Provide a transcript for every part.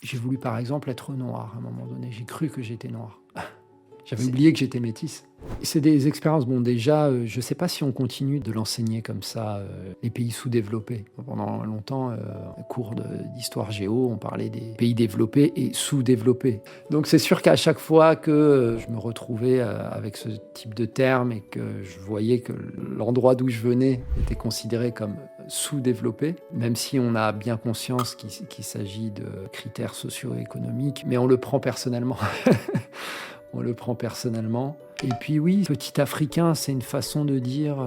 J'ai voulu par exemple être noir à un moment donné, j'ai cru que j'étais noir. J'avais oublié que j'étais métisse. C'est des expériences, bon déjà, je ne sais pas si on continue de l'enseigner comme ça, les pays sous-développés. Pendant longtemps, cours d'histoire géo, on parlait des pays développés et sous-développés. Donc c'est sûr qu'à chaque fois que je me retrouvais avec ce type de terme et que je voyais que l'endroit d'où je venais était considéré comme sous-développé, même si on a bien conscience qu'il s'agit de critères socio-économiques, mais on le prend personnellement. On le prend personnellement. Et puis oui, petit africain, c'est une façon de dire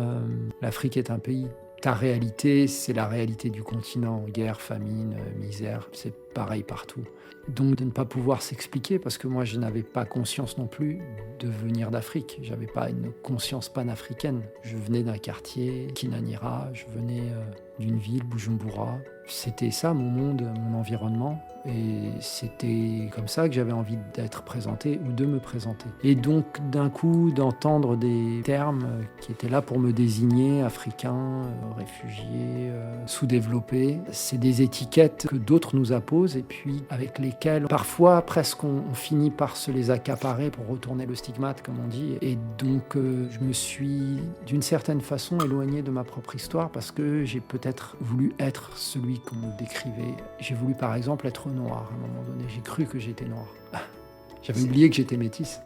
l'Afrique est un pays. Ta réalité, c'est la réalité du continent. Guerre, famine, misère, c'est pareil partout. Donc de ne pas pouvoir s'expliquer, parce que moi je n'avais pas conscience non plus de venir d'Afrique. Je n'avais pas une conscience panafricaine. Je venais d'un quartier, Kinanira, je venais d'une ville, Bujumbura. C'était ça mon monde, mon environnement. Et c'était comme ça que j'avais envie d'être présenté ou de me présenter. Et donc d'un coup d'entendre des termes qui étaient là pour me désigner, africain, réfugié, sous-développé, c'est des étiquettes que d'autres nous apposent et puis avec lesquelles parfois presque on finit par se les accaparer pour retourner le stigmate comme on dit. Et donc je me suis d'une certaine façon éloigné de ma propre histoire parce que j'ai peut-être voulu être celui qu'on me décrivait. J'ai voulu par exemple être noir à un moment donné, j'ai cru que j'étais noir. J'avais oublié que j'étais métisse.